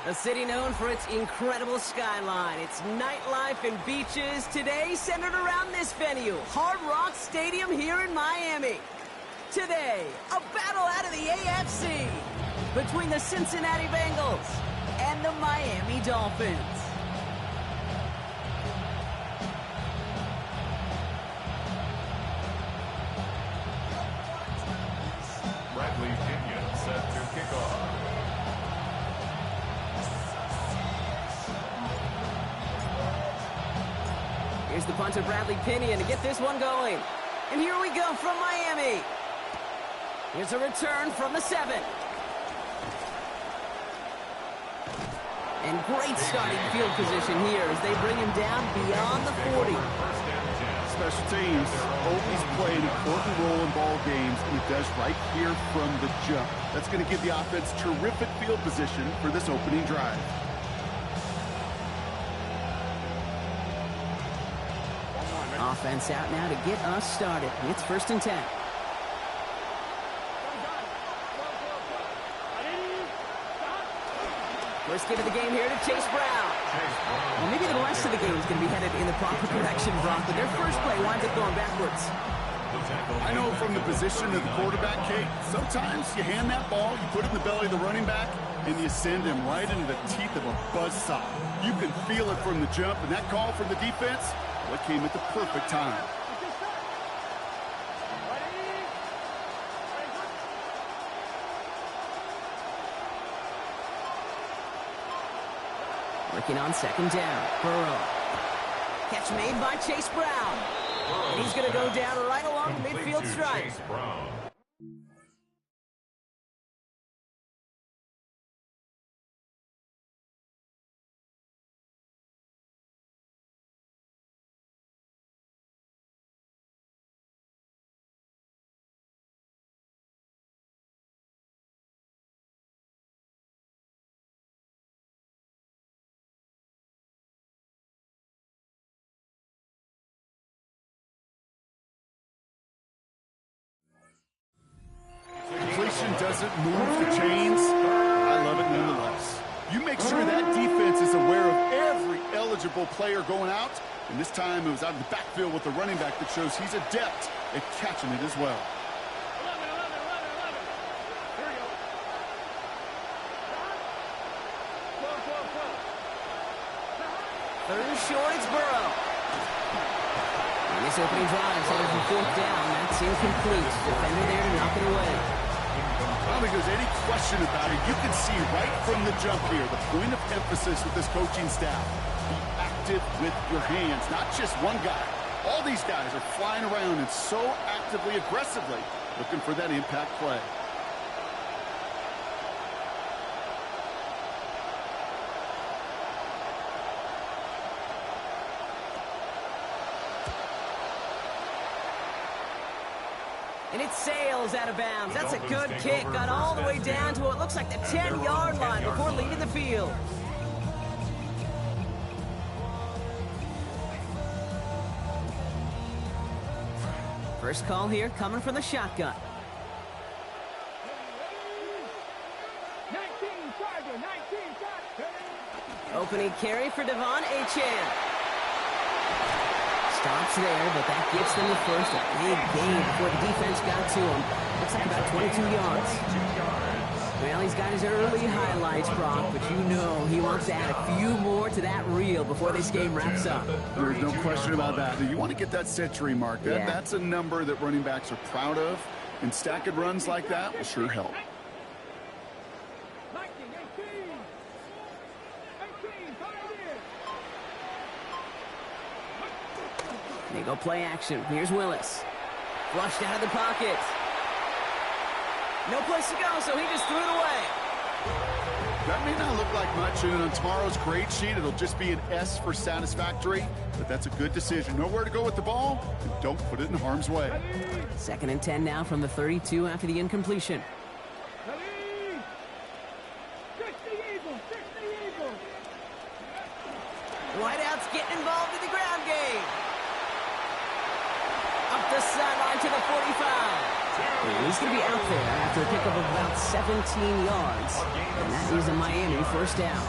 A city known for its incredible skyline, its nightlife and beaches, today centered around this venue, Hard Rock Stadium here in Miami. Today, a battle out of the AFC between the Cincinnati Bengals and the Miami Dolphins. Bradley Pinion set to kick off. Here's the punter, Bradley Pinion, to get this one going. And here we go from Miami. Here's a return from the 7. And great starting field position here as they bring him down beyond the 40. Special teams always play an important role in ball games, and it does right here from the jump. That's going to give the offense terrific field position for this opening drive. Offense out now to get us started. It's 1st and 10. First give of the game here to Chase Brown. Well, maybe the rest of the game is going to be headed in the proper direction, Brock, but their first play winds up going backwards. I know from the position of the quarterback, Kate, sometimes you hand that ball, you put it in the belly of the running back, and you send him right into the teeth of a buzzsaw. You can feel it from the jump, and that call from the defense, well, it came at the perfect time. Working on 2nd down. Burrow. Catch made by Chase Brown. And he's going to go down right along the midfield stripe. Completion doesn't move the chains. I love it nonetheless. You make sure that defense is aware of every eligible player going out. And this time it was out of the backfield with the running back that shows he's adept at catching it as well. 3rd and short, it's Burrow. And this opening drive is headed for 4th down. That's incomplete. Defender there to knock it away. I don't think there's any question about it. You can see right from the jump here, the point of emphasis with this coaching staff. Be active with your hands, not just one guy. All these guys are flying around and so actively, aggressively looking for that impact play. And it sails out of bounds. That's a good kick. Got all the way down to what looks like the 10-yard line before leaving the field. First call here coming from the shotgun. 19 Tiger. Opening carry for Devon Achane. Stops there, but that gets them the first. A big gain before the defense got to him. Looks like about 22 yards. Well, he's got his early highlights, Brock, but you know he wants to add a few more to that reel before this game wraps up. There's no question about that. You want to get that century mark. That's a number that running backs are proud of, and stacking runs like that will sure help. They go play action. Here's Willis. Flushed out of the pocket. No place to go, so he just threw it away. That may not look like much, and on tomorrow's grade sheet, it'll just be an S for satisfactory, but that's a good decision. Know where to go with the ball, and don't put it in harm's way. 2nd and 10 now from the 32 after the incompletion. Whiteout's getting involved in the ground game. Up the sideline to the 45. And he's going to be out there after a pickup of about 17 yards. And that is a Miami first down.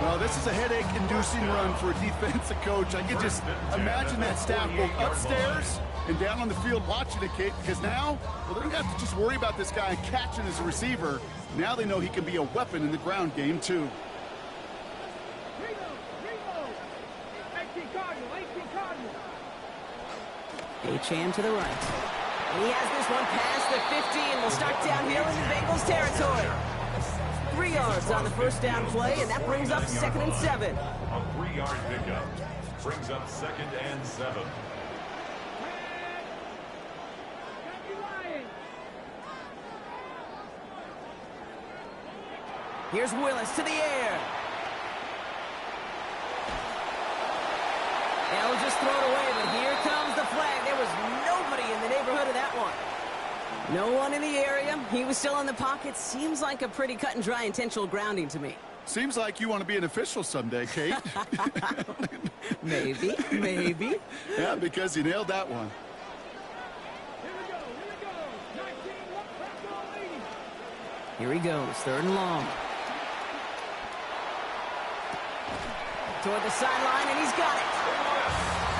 Well, this is a headache-inducing run for a defensive coach. I can just imagine that staff both upstairs and down on the field watching it, Kate, because now, well, they don't have to just worry about this guy catching as a receiver. Now they know he can be a weapon in the ground game, too. Achane to the right. And he has this one past the 50 and will start downhill into Bengals territory. 3 yards on the first down play, and that brings up 2nd and 7. A 3-yard pickup brings up 2nd and 7. Here's Willis to the air. They'll just throw it away, but here comes the flag. There was nobody in the neighborhood of that one. No one in the area. He was still in the pocket. Seems like a pretty cut and dry intentional grounding to me. Seems like you want to be an official someday, Kate. Maybe, maybe. Yeah, because you nailed that one. Here he goes, 3rd and long. Toward the sideline, and he's got it.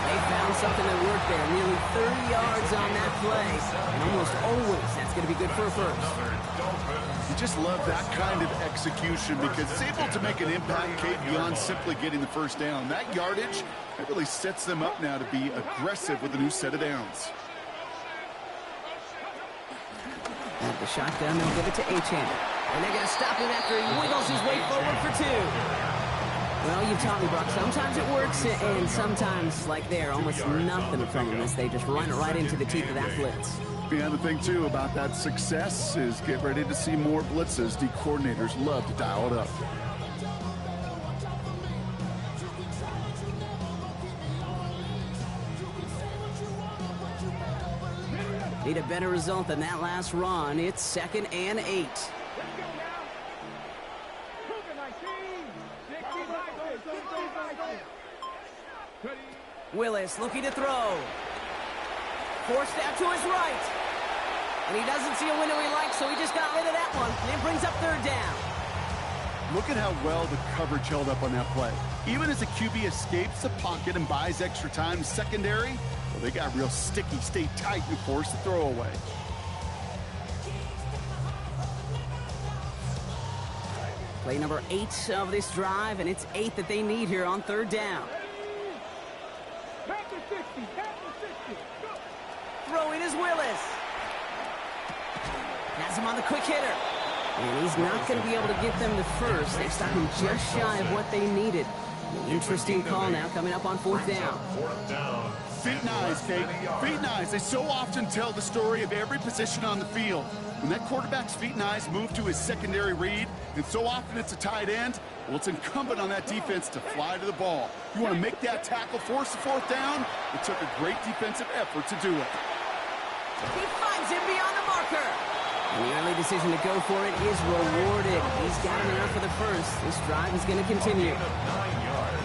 They found something that worked there. Nearly 30 yards on that play. And almost always that's going to be good for a first. You just love that kind of execution because it's able to make an impact, Kate, beyond simply getting the first down. That yardage, that really sets them up now to be aggressive with a new set of downs. At the shotgun, they'll give it to Achane. And they're going to stop him after he wiggles his way forward for 2. Well, you've taught me, Brock. Sometimes it works, and sometimes, like there, almost nothing from them as they just run it right into the teeth of that blitz. Yeah, the thing, too, about that success is get ready to see more blitzes. The coordinators love to dial it up. Need a better result than that last run. It's 2nd and 8. Willis looking to throw. Forced out to his right. And he doesn't see a window he likes, so he just got rid of that one. And it brings up 3rd down. Look at how well the coverage held up on that play. Even as the QB escapes the pocket and buys extra time secondary, well, they got real sticky, stay tight, and force the throw away. Play number 8 of this drive, and it's 8 that they need here on 3rd down. Throwing is Willis. Has him on the quick hitter. And he's not going to be able to get them the first. They stop him just shy of what they needed. An interesting call now coming up on 4th down. Feet and eyes, Kate. Feet and eyes. They so often tell the story of every position on the field. When that quarterback's feet and eyes move to his secondary read, and so often it's a tight end, well, it's incumbent on that defense to fly to the ball. You want to make that tackle, force the 4th down? It took a great defensive effort to do it. He finds him beyond the marker. And the early decision to go for it is rewarded. He's got him there for the first. This drive is going to continue.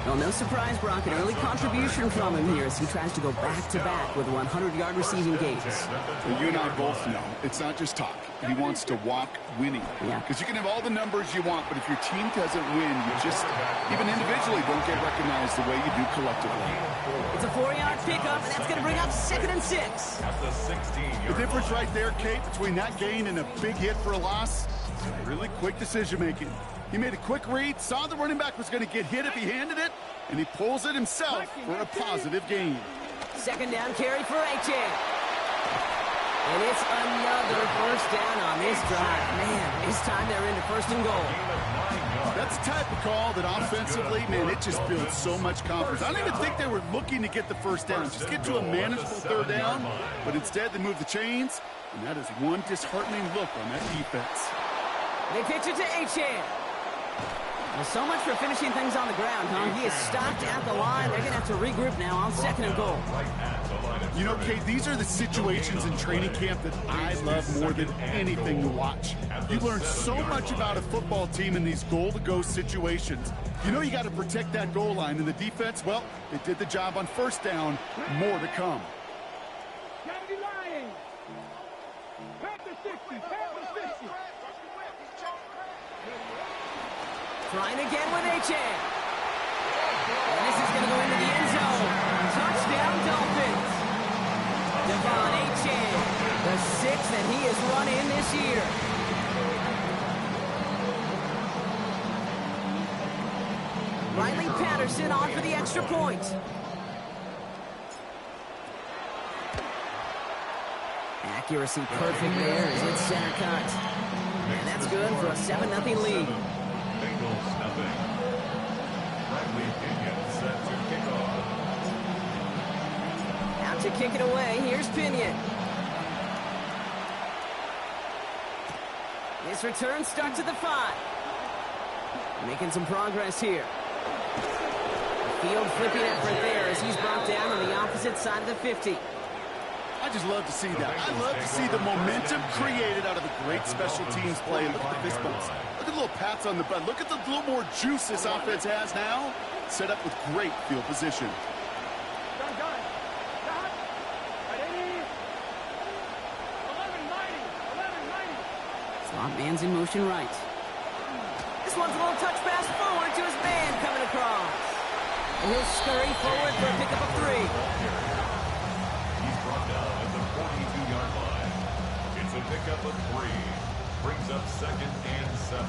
Well, no surprise, Brock. An early contribution from him here as he tries to go back-to-back with 100-yard receiving games. Well, you and I both know it's not just talk. He wants to walk winning. Yeah. Because you can have all the numbers you want, but if your team doesn't win, you just, even individually, don't get recognized the way you do collectively. It's a 4-yard pickup, and that's going to bring up 2nd and 6. At the 16. The difference right there, Kate, between that gain and a big hit for a loss, really quick decision-making. He made a quick read, saw the running back was going to get hit if he handed it, and he pulls it himself for a positive gain. 2nd down carry for Achane. And it's another first down on this drive. Man, this time they're into 1st and goal. That's the type of call that offensively, man, it just builds so much confidence. I don't even think they were looking to get the first down, just get to a manageable 3rd down, but instead they move the chains, and that is one disheartening look on that defense. They pitch it to Achane. Well, so much for finishing things on the ground, huh? He is stopped at the line. They're going to have to regroup now on 2nd and goal. You know, Kate, these are the situations in training camp that I love more than anything to watch. You learn so much about a football team in these goal-to-go situations. You know you got to protect that goal line, and the defense, well, they did the job on 1st down. More to come. Trying again with Achan. And this is going to go into the end zone. Touchdown, Dolphins. Devon Achan, the sixth that he has run in this year. Riley Patterson on for the extra point. Accuracy perfect there as it's center cut. And that's good for a 7-0 lead. Bengals nothing. Bradley Pinion set to kick off. Out to kick it away. Here's Pinion. This return starts at the 5. Making some progress here. Field flipping effort there as he's brought down on the opposite side of the 50. I just love to see that. I love to see the momentum created out of the great special teams play. Look at the fist bumps. Look at the little pats on the butt. Look at the little more juice this offense has now. Set up with great field position. Slot man's in motion right. This one's a little touch pass forward to his man coming across. And he'll scurry forward for a pickup of 3. He's brought down at the 42-yard line. It's a pickup of 3. Brings up 2nd and 7.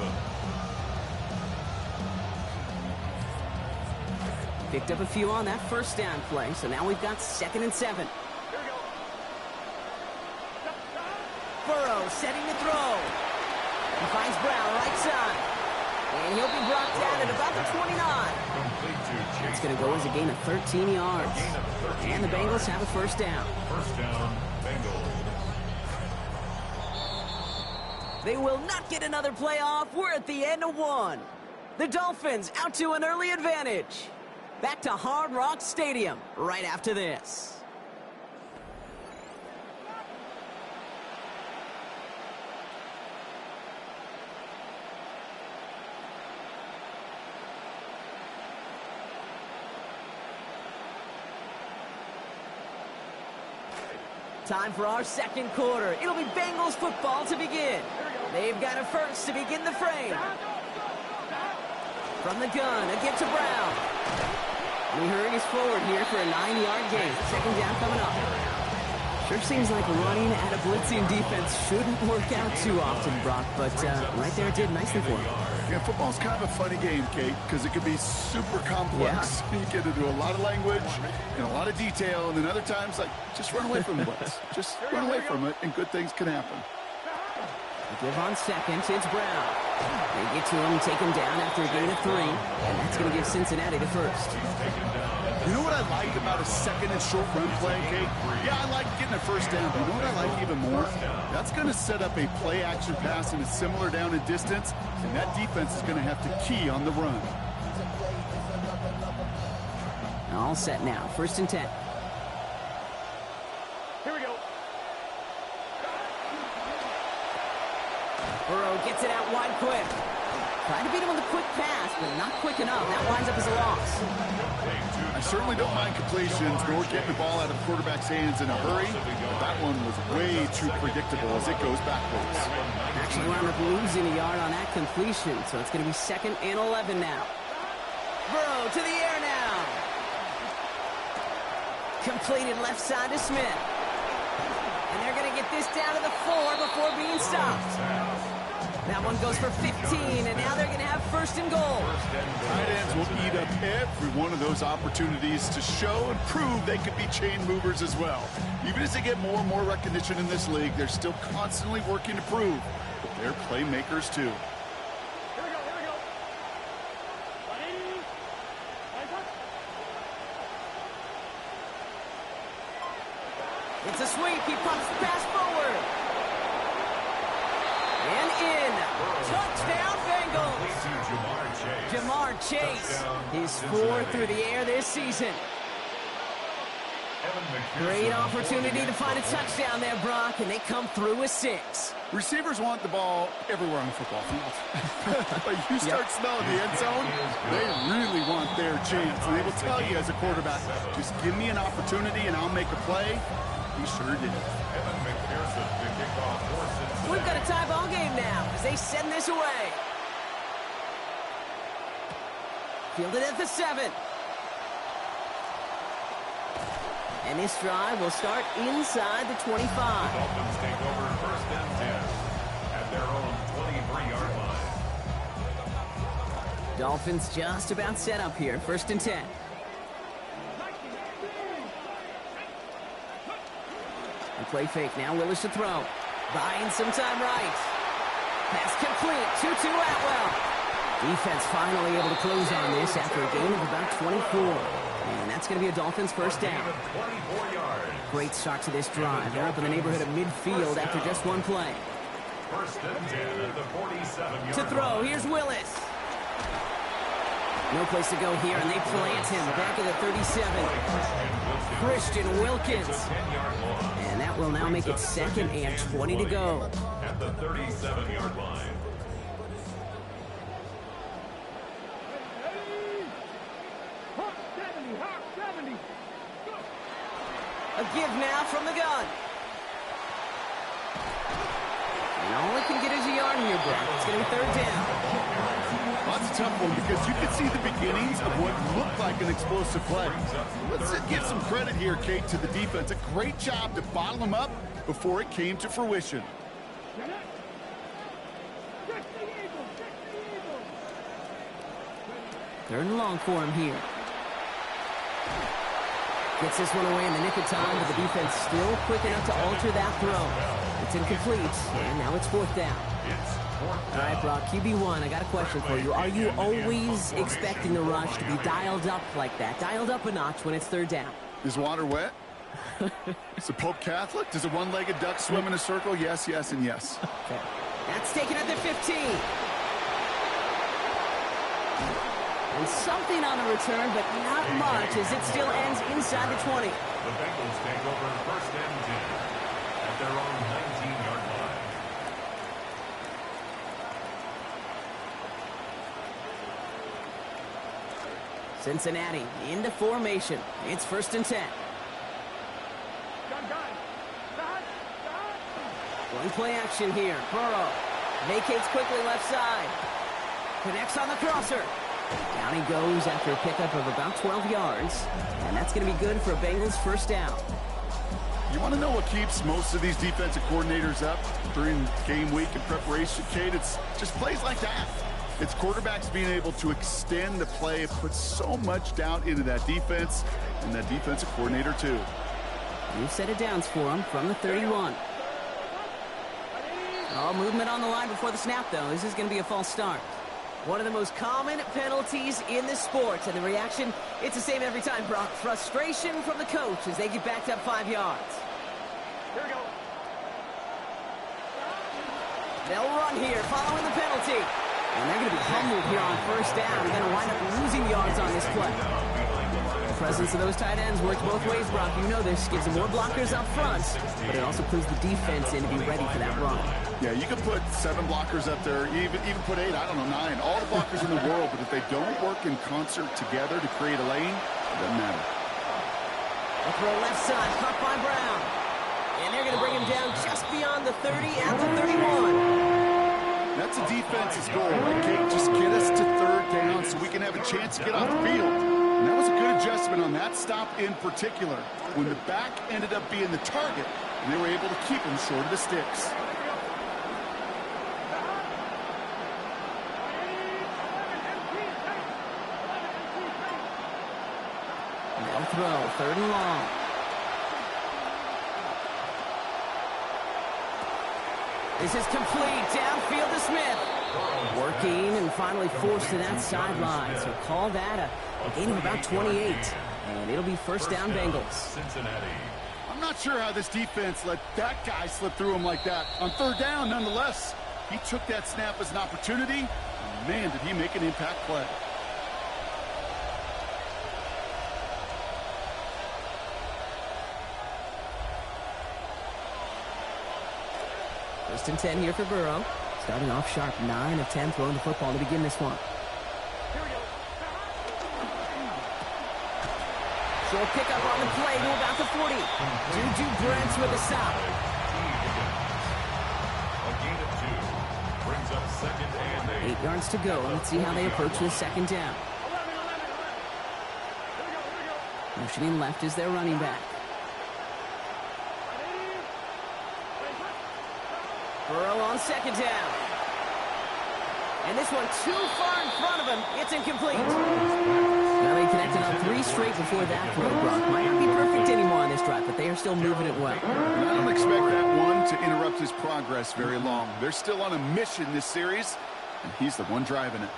Picked up a few on that first down play, so now we've got 2nd and 7. Burrow setting the throw. He finds Brown right side. And he'll be brought down at about the 29. It's going to go as a gain of 13 yards. And the Bengals have a first down. First down, Bengals. They will not get another play off. We're at the end of 1. The Dolphins out to an early advantage. Back to Hard Rock Stadium right after this. Time for our second quarter. It'll be Bengals football to begin. They've got a first to begin the frame. From the gun, again to Brown. And he hurries forward here for a 9-yard gain. Second down coming up. Sure seems like running at a blitzing defense shouldn't work out too often, Brock, but right there it did nicely for him. Yeah, football's kind of a funny game, Kate, because it can be super complex. Yeah. You get into a lot of language and a lot of detail, and then other times, like, just run away from the blitz. Just run away from it, and good things can happen. They give on second. It's Brown. They get to him, take him down after a gain of 3, and that's going to give Cincinnati the first. You know what I like about a second and short run play, Kate? Yeah, I like getting a first down, but you know what I like even more? That's going to set up a play-action pass in a similar down and distance, and that defense is going to have to key on the run. All set now. 1st and 10. Here we go. Burrow gets it out wide quick. Trying to beat him with a quick pass, but not quick enough. That winds up as a loss. I certainly don't mind completions, nor getting the ball out of the quarterback's hands in a hurry, but that one was way too predictable as it goes backwards. Actually wound up losing a yard on that completion, so it's going to be 2nd and 11 now. Burrow to the air now. Completed left side to Smith. And they're going to get this down to the 4 before being stopped. That one goes for 15, and now they're going to have 1st and goal. Tight ends will eat up every one of those opportunities to show and prove they could be chain movers as well. Even as they get more and more recognition in this league, they're still constantly working to prove that they're playmakers too. Here we go. Here we go. 180. It's a sweep. He pumps the pass forward. And in. Touchdown, Bengals. Jamar Chase. His 4th through the air this season. Great opportunity to find a touchdown there, Brock, and they come through with 6. Receivers want the ball everywhere on the football field. But you start smelling the end zone, they really want their chance. And they will tell you as a quarterback, just give me an opportunity and I'll make a play. He sure did. Evan McPherson to kick off for Cincinnati. We've got a tie ball game now as they send this away. Fielded at the 7. And this drive will start inside the 25. The Dolphins take over first and 10 at their own 23-yard line. Dolphins just about set up here. First and 10. And play fake now. Willis to throw. Buying some time right. Pass complete. 2-2 Atwell. Defense finally able to close on this after a gain of about 24. And that's going to be a Dolphins first down. 24 yards. Great start to this drive. They're up in the neighborhood of midfield after just one play. First and 10 at the 47-yard To throw, here's Willis. No place to go here, and they plant him back at the 37. Christian Wilkins. And that will now make it second and 20 to go. At the 37-yard line. A give now from the gun. And all it can get is a yard here, Brock. It's going to be third down. Well, that's a tough one because you can see the beginnings of what looked like an explosive play. Let's give some credit here, Kate, to the defense. A great job to bottle them up before it came to fruition. Third and long for him here. Gets this one away in the nick of time, but the defense still quick enough to alter that throw. It's incomplete, and now it's fourth down. All right, Brock, QB1, I got a question for you. Are you always expecting the rush to be dialed up like that, dialed up a notch when it's third down? Is water wet? Is the Pope Catholic? Does a one-legged duck swim in a circle? Yes, yes, and yes. Okay. That's taken at the 15. And something on the return, but not much, as it still ends inside the 20. The Bengals take over first and 10 at their own 19-yard line. Cincinnati into formation. It's first and 10. One play action here. Burrow vacates quickly left side. Connects on the crosser. Down he goes after a pickup of about 12 yards. And that's going to be good for a Bengals first down. You want to know what keeps most of these defensive coordinators up during game week and preparation, Kate? It's just plays like that. It's quarterbacks being able to extend the play. It puts so much doubt into that defense and that defensive coordinator, too. New set of downs for him from the 31. Oh, movement on the line before the snap, though. This is going to be a false start. One of the most common penalties in the sport, and the reaction, it's the same every time, Brock. Frustration from the coach as they get backed up 5 yards. Here we go. They'll run here following the penalty. And they're going to be humbled here on first down. They're going to wind up losing yards on this play. The presence of those tight ends works both ways, Brock. You know this. Gives them more blockers up front, but it also puts the defense in to be ready for that run. Yeah, you can put 7 blockers up there, even put 8, I don't know, 9. All the blockers in the world, but if they don't work in concert together to create a lane, it doesn't matter. A throw left side, caught by Brown. And they're going to bring him down just beyond the 30 at the 31. That's a defense's goal, right, Kate? Just get us to third down so we can have a chance to get off the field. And that was a good adjustment on that stop in particular, when the back ended up being the target, and they were able to keep him short of the sticks. They'll throw, third and long. This is complete, downfield to Smith. Working and finally forced to that sideline. So call that a gain of about 28. And it'll be first down Bengals. Cincinnati. I'm not sure how this defense let that guy slip through him like that. On third down, nonetheless, he took that snap as an opportunity. And man, did he make an impact play. First and 10 here for Burrow. Starting off sharp, 9 of 10 throwing the football to begin this one. Short pickup on the play to about the 40. Juju Brents with a stop. A gain of 2 brings up second and 8. 8 yards to go. Let's see how they approach this second down. Motioning left is their running back. Burrow on second down. And this one too far in front of him. It's incomplete. Well, they connected on 3 straight before that throw, Brock. Might not be perfect anymore on this drive, but they are still moving it well. And I don't expect that one to interrupt his progress very long. They're still on a mission this series, and he's the one driving it.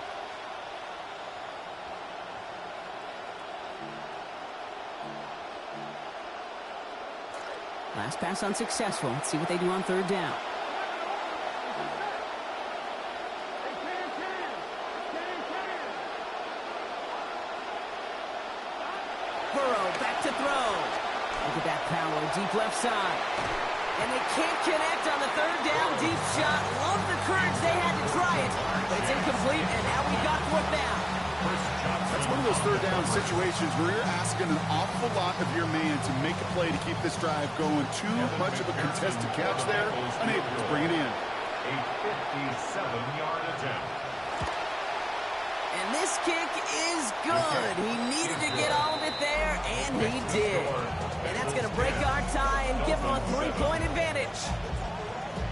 Last pass unsuccessful. Let's see what they do on third down. Burrow back to throw. Look at that power, deep left side. And they can't connect on the third down deep shot. Love the courage they had to try it. But it's incomplete, and now we've got fourth down. That's one of those third down situations where you're asking an awful lot of your man to make a play to keep this drive going. Too much of a contested catch there, unable to bring it in. A 57-yard attempt. And this kick is good. He needed to get all of it there, and he did. And that's going to break our tie and give him a 3-point advantage.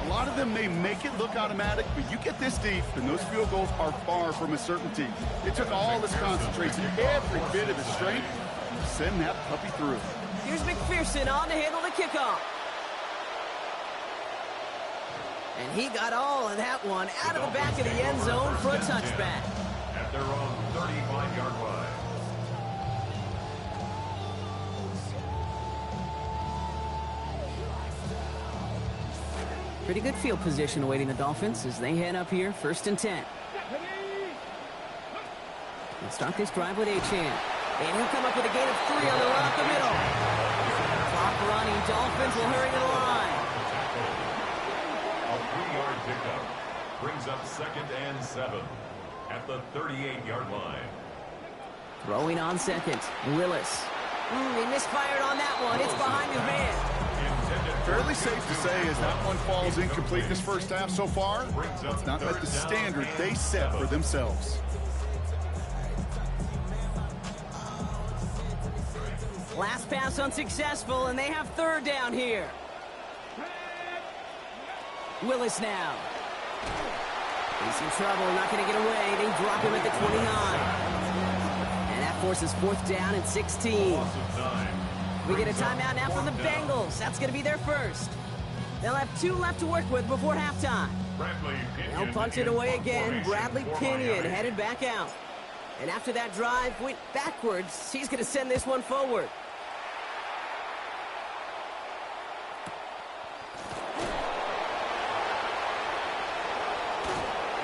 A lot of them may make it look automatic, but you get this deep, and those field goals are far from a certainty. It took all his concentration, every bit of his strength, to send that puppy through. Here's McPherson on to handle the kickoff. And he got all of that one out of the back of the end zone for a touchback. At their own 35-yard line. Pretty good field position awaiting the Dolphins as they head up here, 1st and 10. They'll start this drive with Achane. And he'll come up with a gain of 3 on the run up the middle. Clock running, Dolphins will hurry to the line. A 3-yard pickup brings up 2nd and 7 at the 38-yard line. Throwing on second, Willis. He misfired on that one. It's behind his man. Fairly safe to say as that one falls incomplete this first half so far, it's not met the standard they set for themselves. Last pass unsuccessful, and they have third down here. Willis now. He's in trouble, not going to get away. They drop him at the 29. And that forces 4th down and 16. We get a timeout now from the Bengals. That's going to be their first. They'll have 2 left to work with before halftime. They'll punch it away again. Bradley Pinion headed back out. And after that drive went backwards, he's going to send this one forward.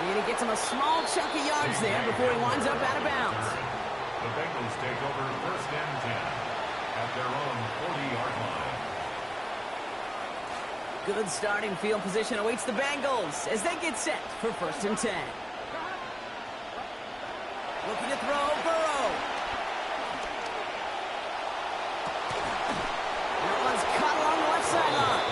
And he gets him a small chunk of yards there before he winds up out of bounds. The Bengals take over 1st and 10 at their own 40-yard line. Good starting field position awaits the Bengals as they get set for 1st and 10. Looking to throw, Burrow. That one's caught along the left sideline.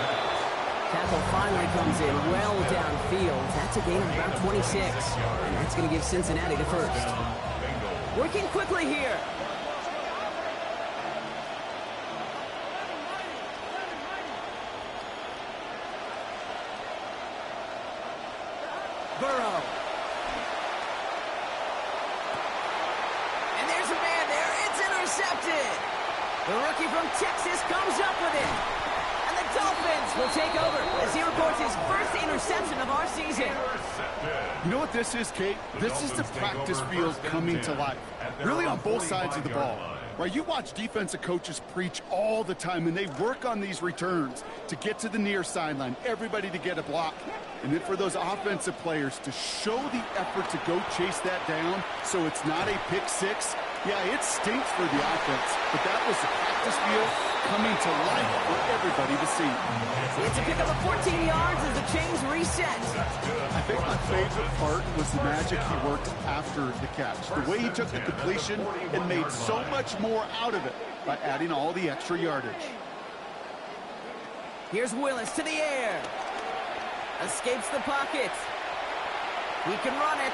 Tackle finally comes in well downfield. That's a gain of about 26. And that's going to give Cincinnati the first. Working quickly here. Burrow. And there's a man there. It's intercepted. The rookie from Texas comes up with it. And the Dolphins will take over as he records his first interception of our season. You know what this is, Kate? This is the practice field coming to life. Really on both sides of the ball. Right, you watch defensive coaches preach all the time, and they work on these returns to get to the near sideline, everybody to get a block. And then for those offensive players to show the effort to go chase that down so it's not a pick six. Yeah, it stinks for the offense, but that was the practice field coming to life for everybody to see. It's a pickup of 14 yards as the chains reset. I think my favorite part was the magic he worked after the catch. The way he took the completion and made so much more out of it by adding all the extra yardage. Here's Willis to the air. Escapes the pocket. He can run it.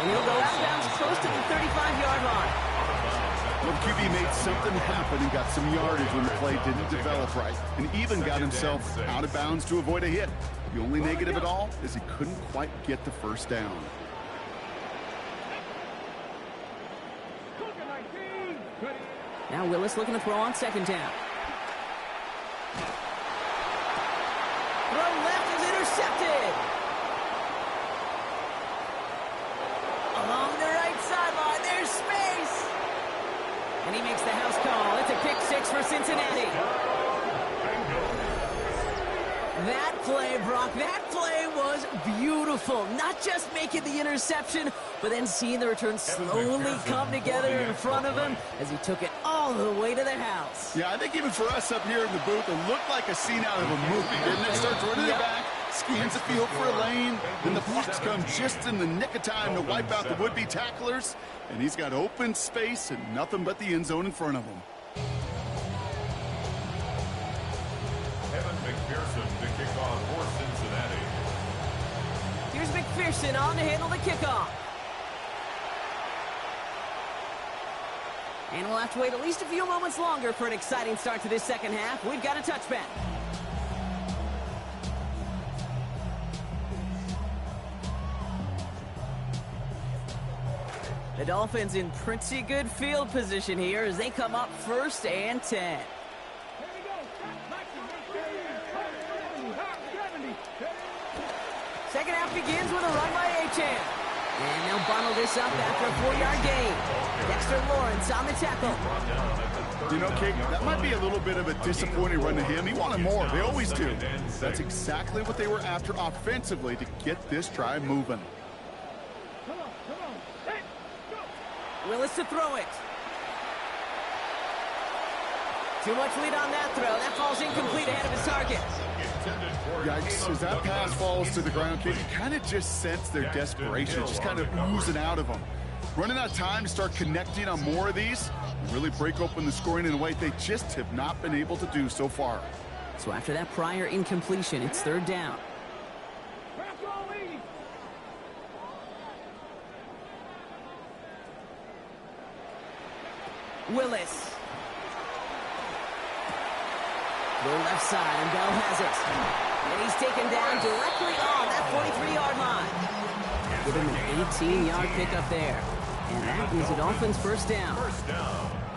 And he'll go out of bounds close to the 35-yard line. Well, QB made something happen and got some yardage when the play didn't develop right, and even got himself out of bounds to avoid a hit. The only negative at all is he couldn't quite get the first down. Now Willis looking to throw on second down. Throw left is intercepted. Along the right sideline, there's space. And he makes the house call. It's a pick six for Cincinnati. That play, Brock, that play was beautiful. Not just making the interception, but then seeing the return slowly come together in front of him as he took it all the way to the house. Yeah, I think even for us up here in the booth, it looked like a scene out of a movie, didn't it? Starts running it back, scans the field for a lane, then the blocks come just in the nick of time to wipe out the would-be tacklers, and he's got open space and nothing but the end zone in front of him. To kick off for Cincinnati. Here's McPherson on to handle the kickoff. And we'll have to wait at least a few moments longer for an exciting start to this second half. We've got a touchback. The Dolphins in pretty good field position here as they come up 1st and 10. Second half begins with a run by Achane. And they'll bundle this up after a 4-yard gain. Dexter Lawrence on the tackle. You know, Kate, that might be a little bit of a disappointing run to him. He wanted more. They always do. That's exactly what they were after offensively to get this drive moving. Willis to throw it. Too much lead on that throw. That falls incomplete ahead of his target. Yikes, as that pass falls to the ground, Kate, you kind of just sense their desperation, just kind of oozing out of them. Running out of time to start connecting on more of these, and really break open the scoring in a way they just have not been able to do so far. So after that prior incompletion, it's 3rd down. Willis. Go left side, and Bell has it. And he's taken down directly on that 43-yard line. Give him an 18-yard pickup there. And that is a Dolphins 1st down.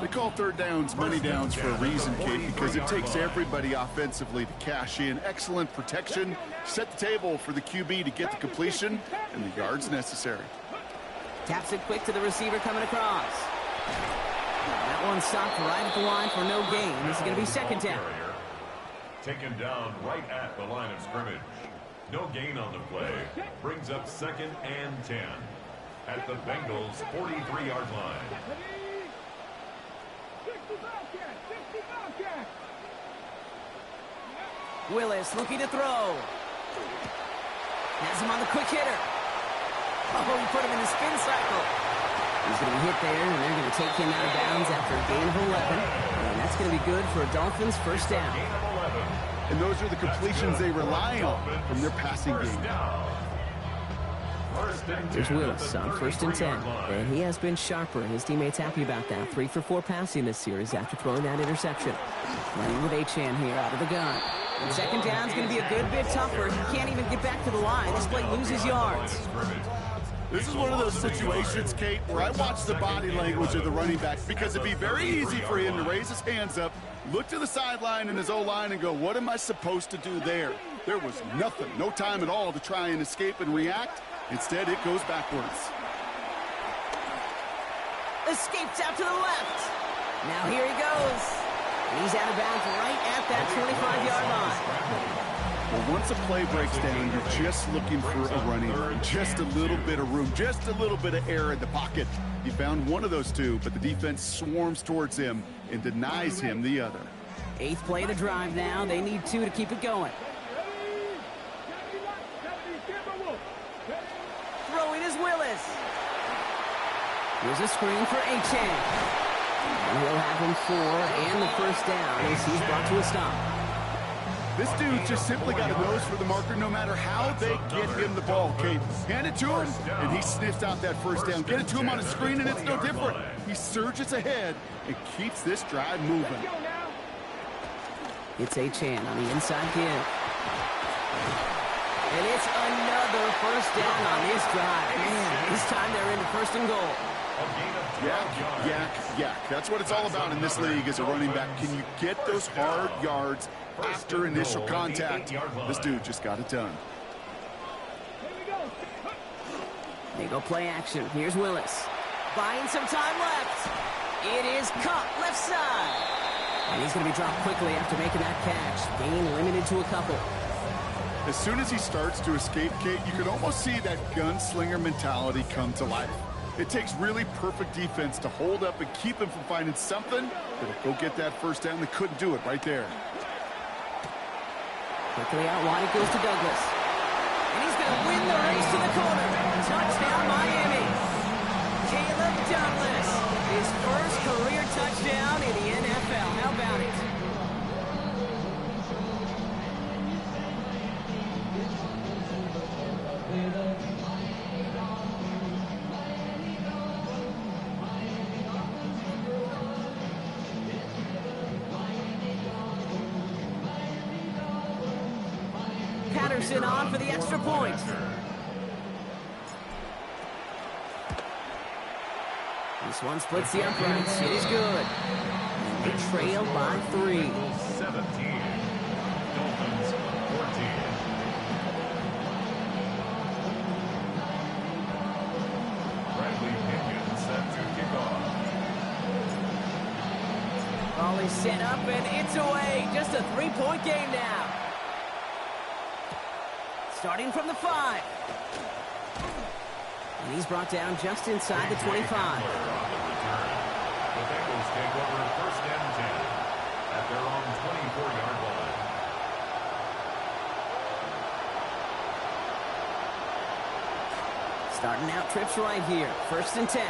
They call 3rd downs money downs for a reason, Kate, because it takes everybody offensively to cash in. Excellent protection, set the table for the QB to get the completion and the yards necessary. Taps it quick to the receiver coming across. That one stopped right at the line for no gain. This is going to be 2nd down. Taken down right at the line of scrimmage. No gain on the play. Brings up 2nd and 10 at the Bengals' 43-yard line. Willis looking to throw. Has him on the quick hitter. Oh, he put him in the spin cycle. He's going to be hit there, and they're going to take him out of bounds after a gain of 11. And that's going to be good for a Dolphins 1st down. And those are the completions they rely on from their passing game. Here's Willis on 1st and 10. And he has been sharper. His teammates happy about that. 3 for 4 passing this series after throwing that interception. Running with Achane here out of the gun. And 2nd down is going to be a good bit tougher. He can't even get back to the line. This play loses yards. This is one of those situations, Kate, where I watch the body language of the running back because it'd be very easy for him to raise his hands up, look to the sideline and his O-line and go, what am I supposed to do there? There was nothing, no time at all to try and escape and react. Instead, it goes backwards. Escapes out to the left. Now here he goes. He's out of bounds right at that 25-yard line. Well, once a play breaks down, you're just looking for a running room, just a little bit of room, just a little bit of air in the pocket. He found one of those two, but the defense swarms towards him and denies him the other. 8th play of the drive now. They need 2 to keep it going. Throwing is Willis. Here's a screen for Achane. And he'll have him 4 and the 1st down as he's brought to a stop. This dude just simply got a nose for the marker no matter how they get him the ball, Kate. Hand it to him, and he sniffs out that first down. Get it to him on a screen, and it's no different. He surges ahead and keeps this drive moving. It's H-Han on the inside give. And it's another first down on this drive. Man, this time they're into first and goal. Yak, yak, yak. That's what it's all about in this league as a running back. Can you get those hard yards after initial contact? This dude just got it done. They go play action. Here's Willis. Buying some time left. It is Cup left side. And he's going to be dropped quickly after making that catch. Gain limited to a couple. As soon as he starts to escape, Kate, you can almost see that gunslinger mentality come to life. It takes really perfect defense to hold up and keep him from finding something that'll go get that first down. They couldn't do it right there. Quickly out wide, it goes to Douglas. And he's going to win the race to the corner. Touchdown, Miami. Caleb Douglas, his first career touchdown in the NFL. How about it? Patterson on for the extra point. This one splits the uprights. It is good. They trail by 3. 17. Dolphins 14. Bradley Pinion set to kick off. Ball is set up and it's away. Just a 3-point game now. Starting from the 5. And he's brought down just inside the 25. The Bengals take over first and 10 at their own 24-yard line. Starting out trips right here. First and 10.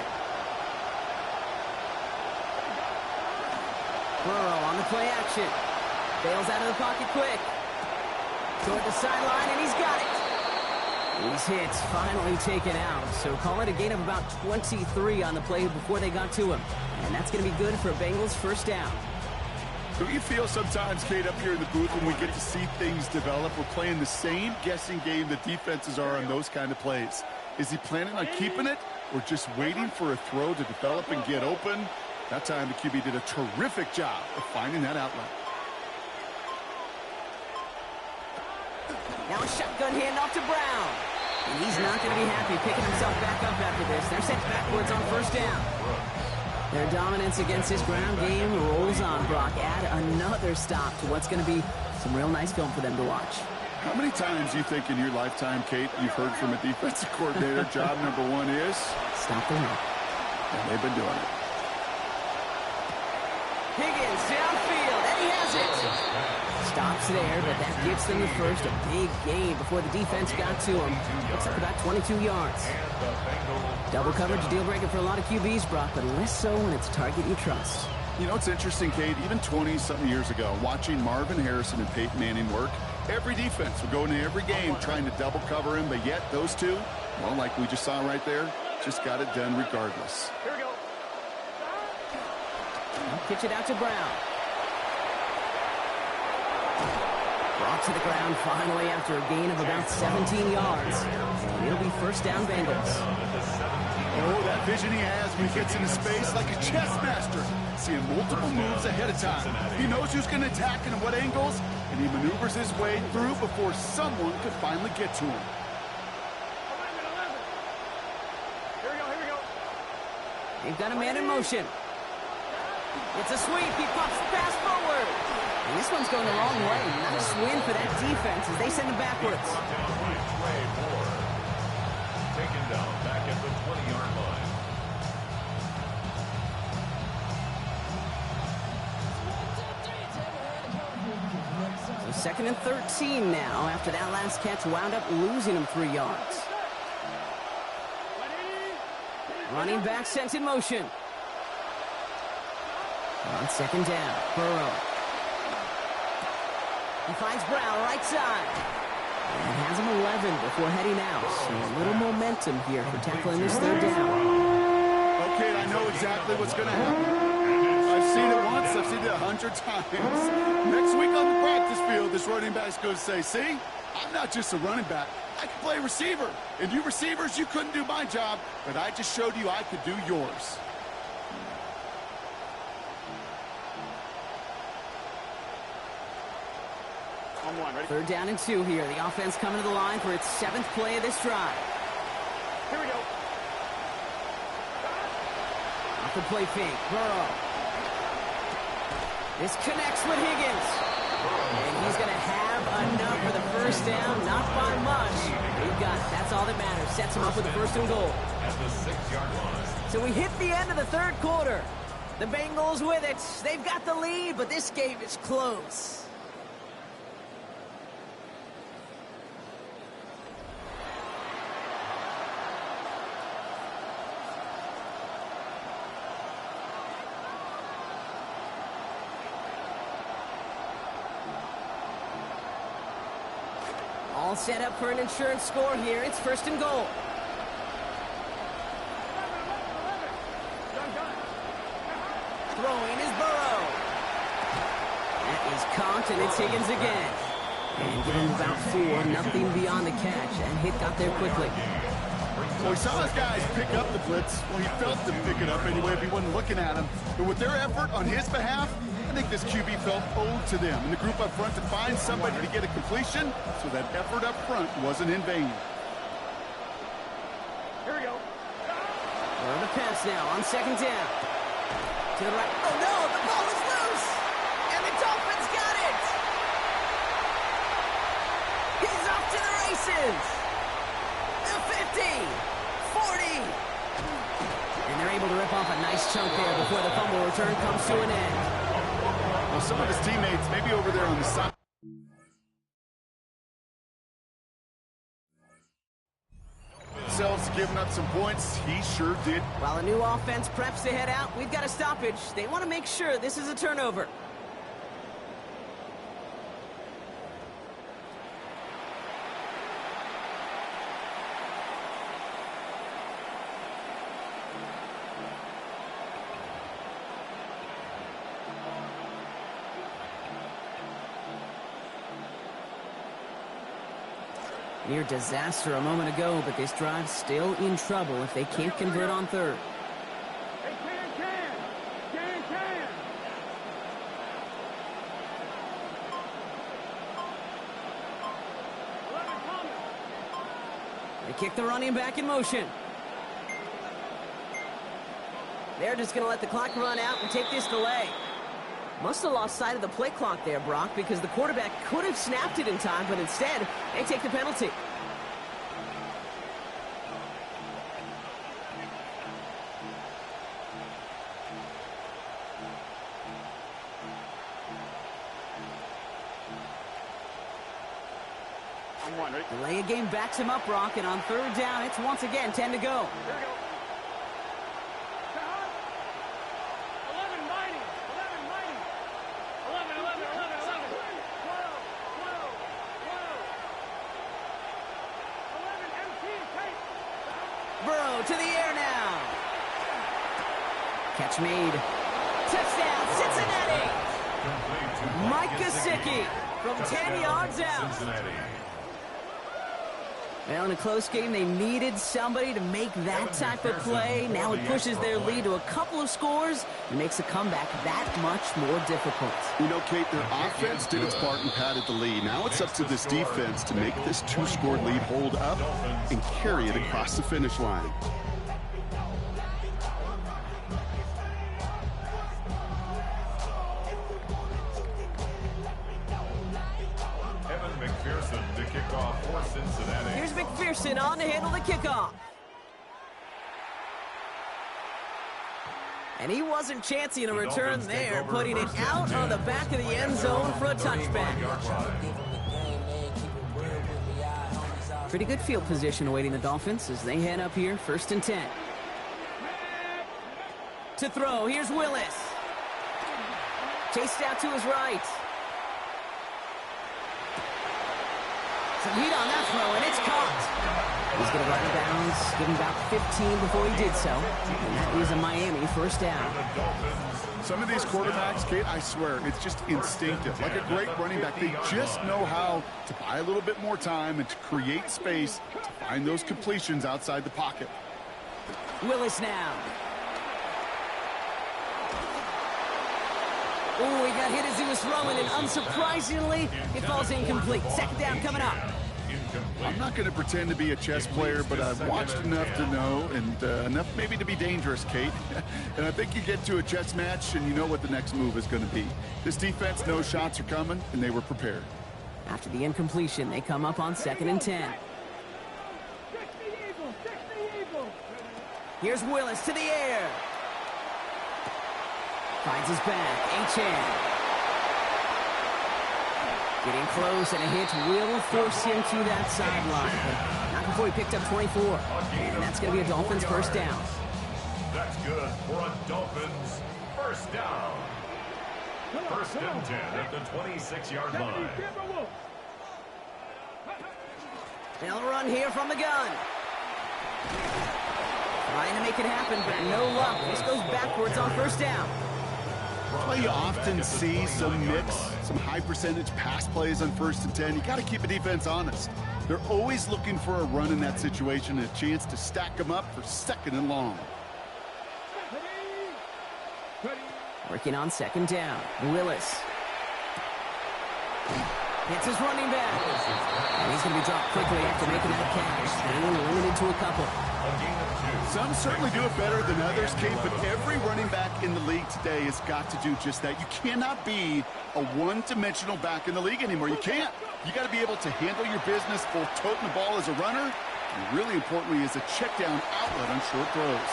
Burrow on the play action. Bails out of the pocket quick. Toward the sideline, and he's got it. These hits finally taken out, so call it a gain of about 23 on the play before they got to him. And that's going to be good for Bengals first down. Don't you feel sometimes, Kate, up here in the booth when we get to see things develop, we're playing the same guessing game that defenses are on those kind of plays? Is he planning on keeping it or just waiting for a throw to develop and get open? That time the QB did a terrific job of finding that outlet. Now a shotgun handoff to Brown. And he's not going to be happy picking himself back up after this. They're sent backwards on first down. Their dominance against this ground game rolls on, Brock. Add another stop to what's going to be some real nice film for them to watch. How many times do you think in your lifetime, Kate, you've heard from a defensive coordinator, job number 1 is? Stop the run. And they've been doing it. Higgins downfield, and he has it. Stops there, but that gives them the first. A big gain before the defense got to him. Looks like about 22 yards. Double coverage, deal breaker for a lot of QBs, Brock, but less so when it's a target you trust. You know, it's interesting, Kate, even 20-something years ago, watching Marvin Harrison and Peyton Manning work, every defense would go into every game trying to double cover him, but yet those two, well, like we just saw right there, just got it done regardless. Here we go. Pitch it out to Brown. Brought to the ground finally after a gain of about 17 yards. And it'll be first down Bengals. Oh, that vision he has when he gets into space like a chess master. Seeing multiple moves ahead of time. He knows who's going to attack and at what angles, and he maneuvers his way through before someone could finally get to him. 11. Here we go, here we go. They've got a man in motion. It's a sweep. He pops fast forward. And this one's going the wrong way. Nice win for that defense as they send him backwards. Taken down back at the 20-yard line. So second and 13 now after that last catch wound up losing him 3 yards. Running back sent in motion. On second down, Burrow. He finds Brown right side. And has him 11 before heading out. So a little momentum here for tackling this third down. Okay, I know exactly what's going to happen. I've seen it once. I've seen it 100 times. Next week on the practice field, this running back's going to say, see, I'm not just a running back. I can play receiver. And you receivers, you couldn't do my job, but I just showed you I could do yours. On one, ready? Third down and 2 here. The offense coming to the line for its 7th play of this drive. Here we go. Off the play fake. Burrow. This connects with Higgins. And he's going to have enough for the first down. Not by much. He got it. That's all that matters. Sets him up with the first and goal. At the 6-yard line. So we hit the end of the third quarter. The Bengals with it. They've got the lead, but this game is close. All set up for an insurance score here. It's first and goal. 11. Done. Throwing is Burrow. That is caught, and it's Higgins again. And give him about 4, nothing beyond the catch. And hit got there quickly. Well, he saw his guys pick up the blitz. Well, he felt them pick it up anyway if he wasn't looking at him. But with their effort on his behalf, I think this QB felt owed to them. And the group up front to find somebody to get a completion, so that effort up front wasn't in vain. Here we go. We're the pass now on second down. To the right. Oh, no, the ball is loose. And the Dolphins got it. He's off to the races. The 50, 40. And they're able to rip off a nice chunk there before the fumble return comes to an end. Well, some of his teammates, maybe over there on the side, themselves giving up some points. He sure did. While a new offense preps to head out, we've got a stoppage. They want to make sure this is a turnover. Near disaster a moment ago, but this drive's still in trouble if they can't convert on third. Hey, can. 11 coming. They kick the running back in motion. They're just going to let the clock run out and take this delay. Must have lost sight of the play clock there, Brock, because the quarterback could have snapped it in time, but instead, they take the penalty. On one, ready? Delay of game backs him up, Brock, and on third down, it's once again 10 to go. Here we go. 11 mighty. 11. 12. 11 MT, take. Burrow to the air now. Catch made. Touchdown, Cincinnati. Mike Gesicki from 10 yards out. Cincinnati. Well, in a close game, they needed somebody to make that type of play. Now it pushes their lead to a couple of scores and makes a comeback that much more difficult. You know, Kate, their offense did its part and padded the lead. Now it's up to this defense to make this 2-score lead hold up and carry it across the finish line. To kick off for Cincinnati. Here's McPherson on to handle the kickoff. And he wasn't chancing a return there, putting it out on the back of the end zone for a touchback. Pretty good field position awaiting the Dolphins as they head up here, 1st and 10. To throw, here's Willis. Chased out to his right. Some heat on that throw, and it's caught. He's going to run out of bounds, give him about 15 before he did so. And that is a Miami first down. Some of these quarterbacks, Kate, I swear, it's just instinctive. Like a great running back, they just know how to buy a little bit more time and to create space to find those completions outside the pocket. Willis now. Oh, he got hit as he was throwing, and unsurprisingly, it falls incomplete. Second down coming up. I'm not going to pretend to be a chess player, but I've watched enough to know, and enough maybe to be dangerous, Kate. And I think you get to a chess match, and you know what the next move is going to be. This defense knows shots are coming, and they were prepared. After the incompletion, they come up on 2nd and 10. Here's Willis to the air. Finds his back. H.N. Getting close, and a hit will force him to that sideline. But not before he picked up 24. And that's going to be a Dolphins first down. That's good for a Dolphins first down. 1st and 10 at the 26-yard line. They'll run here from the gun. Trying to make it happen, but no luck. This goes backwards on first down. That's why you often see some mix, some high percentage pass plays on 1st and 10. You got to keep a defense honest. They're always looking for a run in that situation and a chance to stack them up for 2nd and long. Working on 2nd down. Willis. It's his running back. And he's going to be dropped quickly after making that catch. And limited to a couple. Some certainly do it better than others, Kate, but every running back in the league today has got to do just that. You cannot be a one-dimensional back in the league anymore. You can't. You got to be able to handle your business, both toting the ball as a runner, and really importantly as a check-down outlet on short throws.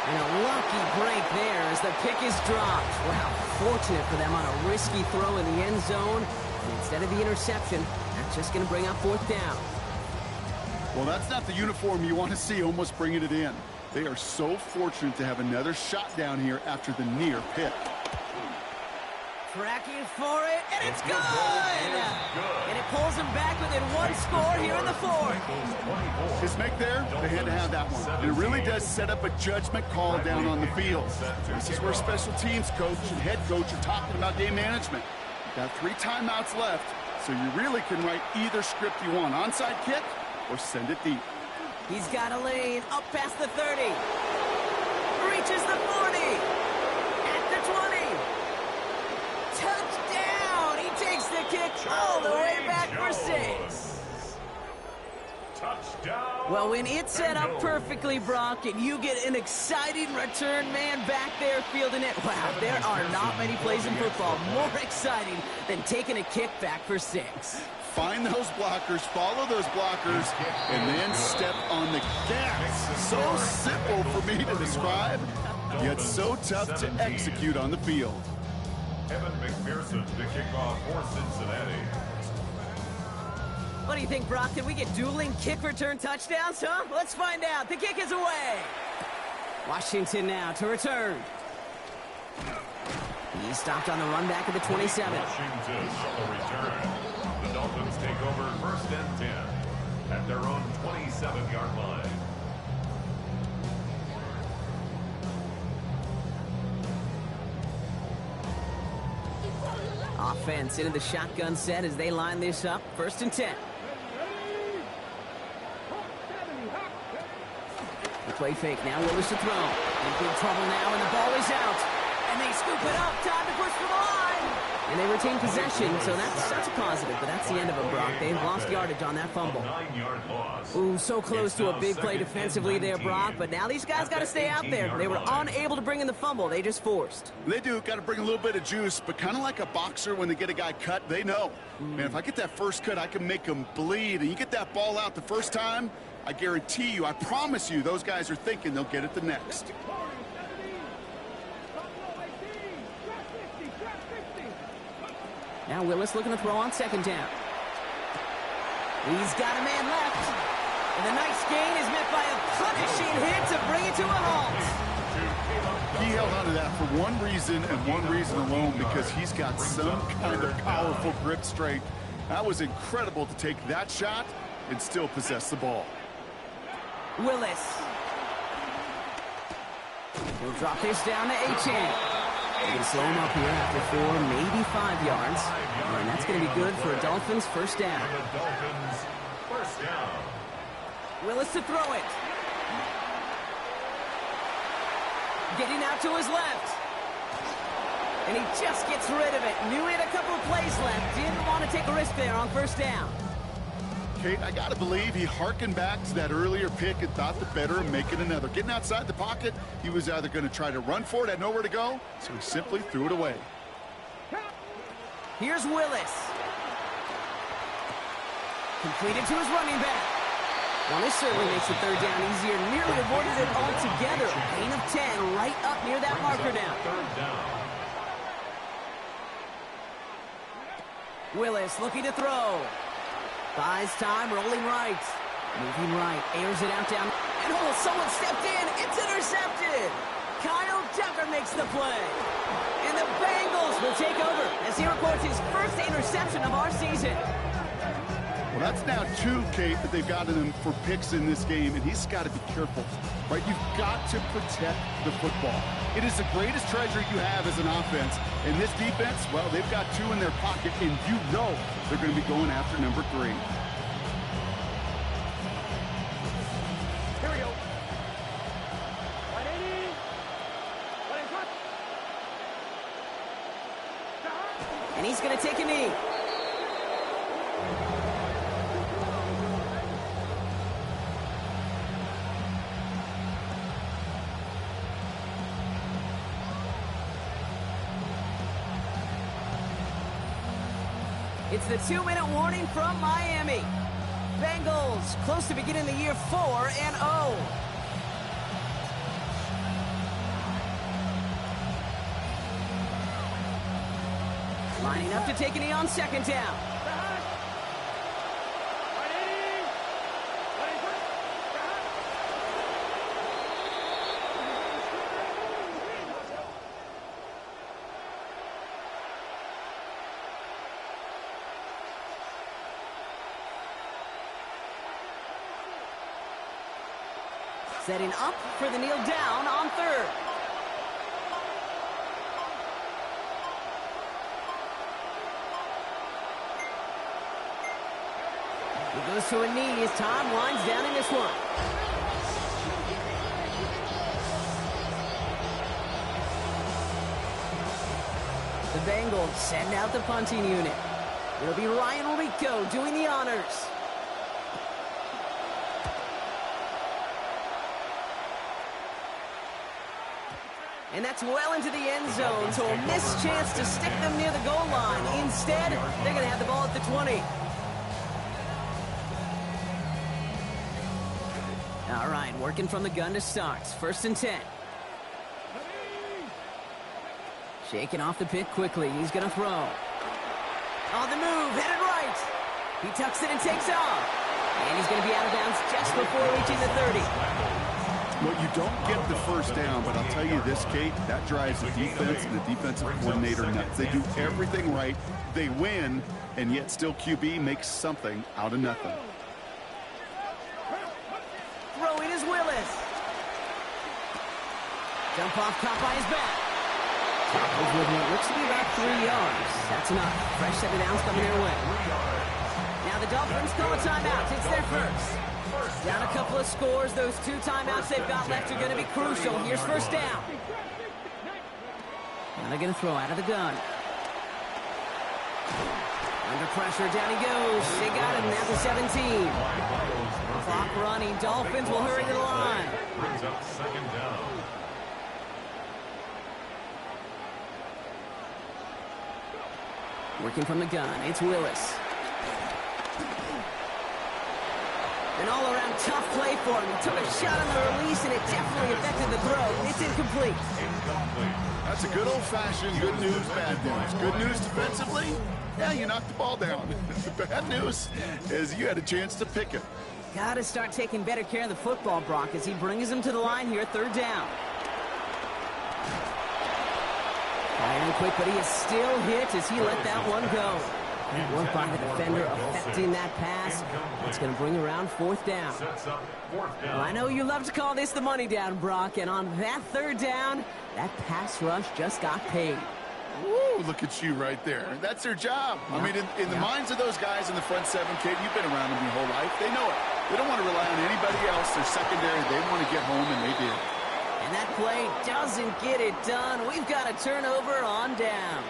And a lucky break there as the pick is dropped. Wow, fortunate for them on a risky throw in the end zone. And instead of the interception, that's just going to bring up 4th down. Well, that's not the uniform you want to see almost bringing it in. They are so fortunate to have another shot down here after the near pick. Tracking for it, and it's good! And it pulls them back within 1 score here in the 4th. His make there, they had to have that one. And it really does set up a judgment call down on the field. This is where special teams coach and head coach are talking about game management. You've got 3 timeouts left, so you really can write either script you want. Onside kick, or send it deep. He's got a lane up past the 30. Reaches the 40. At the 20. Touchdown! He takes the kick all the way back for 6. Touchdown. Well, when it's set up perfectly, Brock, and you get an exciting return man back there fielding it, wow, there are not many plays in football more exciting than taking a kick back for 6. Find those blockers, follow those blockers, and then step on the gas. So simple for me to describe, yet so tough to execute on the field. Evan McPherson to kick off for Cincinnati. What do you think, Brock? Did we get dueling kick return touchdowns, huh? Let's find out. The kick is away. Washington now to return. He stopped on the run back of the 27. Washington on the return. The Dolphins take over 1st and 10 at their own 27-yard line. Offense into the shotgun set as they line this up. 1st and 10. The play fake now. Willis to throw. In big trouble now, and the ball is out. And they scoop it up. Time to push for the line. And they retain possession, so that's a positive. But that's the end of it, Brock. They've lost yardage on that fumble. 9-yard loss. Ooh, so close to a big play defensively there, Brock. But now these guys got to stay out there. They were unable to bring in the fumble. They just forced. They do. Got to bring a little bit of juice, but kind of like a boxer when they get a guy cut, they know. Man, if I get that first cut, I can make him bleed. And you get that ball out the first time, I guarantee you, I promise you, those guys are thinking they'll get it the next. Now Willis looking to throw on 2nd down. He's got a man left. And the nice gain is met by a punishing hit to bring it to a halt. He held on to that for one reason and one reason alone, because he's got some kind of powerful grip strength. That was incredible to take that shot and still possess the ball. Willis. He'll drop this down to Achane. You can slow him up here after 4, maybe 5 yards. And that's going to be good for a Dolphins first down. The Dolphins first down. Willis to throw it. Getting out to his left. And he just gets rid of it. Knew he had a couple of plays left. Didn't want to take a risk there on first down. Kate, I got to believe he hearkened back to that earlier pick and thought the better of making another. Getting outside the pocket, he was either going to try to run for it, had nowhere to go, so he simply threw it away. Here's Willis. Completed to his running back. Well, this certainly makes the third down easier. Nearly avoided it altogether. Gain of 10 right up near that marker down. Third down. Willis looking to throw. Buys time, rolling right. Moving right, airs it out down. And oh, someone stepped in. It's intercepted. Kyle Tucker makes the play. And the Bengals will take over as he records his first interception of our season. Well, that's now 2, Kate, that they've gotten him for picks in this game, and he's got to be careful, right? You've got to protect the football. It is the greatest treasure you have as an offense. And this defense, well, they've got 2 in their pocket, and you know they're going to be going after number 3. Here we go. 180. 180. And he's going to take a knee. It's the 2-minute warning from Miami. Bengals close to beginning the year 4-0. Lining up to take a knee on second down. Setting up for the kneel down on third. He goes to a knee as time winds down in this one. The Bengals send out the punting unit. It'll be Ryan Rico doing the honors. And that's well into the end zone, so a missed chance to stick them near the goal line. Instead, they're going to have the ball at the 20. All right, working from the gun to start. First and 10. Shaking off the pick quickly. He's going to throw. On the move, headed right. He tucks it and takes off. And he's going to be out of bounds just before reaching the 30. Well, you don't get the first down, but I'll tell you this, Kate, that drives the defense and the defensive coordinator nuts. They do everything right. They win, and yet still QB makes something out of nothing. Throwing is Willis. Jump off, caught by his back. Tackles with what looks to be about 3 yards. That's enough. Fresh set of downs coming their way. Now the Dolphins call a timeout. It's their first. Down a couple of scores. Those 2 timeouts they've got left are going to be crucial. Here's first down. Now they're going to throw out of the gun. Under pressure, down he goes. They got him at the 17. Clock running. Dolphins will hurry to the line. Brings up second down. Working from the gun, it's Willis. An all-around tough play for him. He took a shot on the release, and it definitely affected the throw. It's incomplete. That's a good old-fashioned good news, bad news. Good news defensively, yeah, you knocked the ball down. The bad news is you had a chance to pick it. Got to start taking better care of the football, Brock, as he brings him to the line here, third down. Firing quick, but he is still hit as he let that one go. Great work by the defender affecting that pass. That's going to bring around fourth down. Well, I know you love to call this the money down, Brock, and on that third down, that pass rush just got paid. Woo, look at you right there. That's their job. I mean, in the minds of those guys in the front seven, kid, you've been around them your whole life. They know it. They don't want to rely on anybody else. They're secondary. They want to get home, and they did. And that play doesn't get it done. We've got a turnover on down.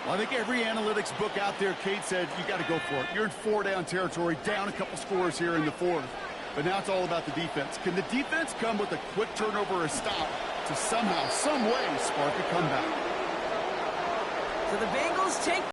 Well, I think every analytics book out there, Kate said, you got to go for it. You're in 4-down territory, down a couple scores here in the fourth. But now it's all about the defense. Can the defense come with a quick turnover or a stop to somehow, some way, spark a comeback? So the Bengals take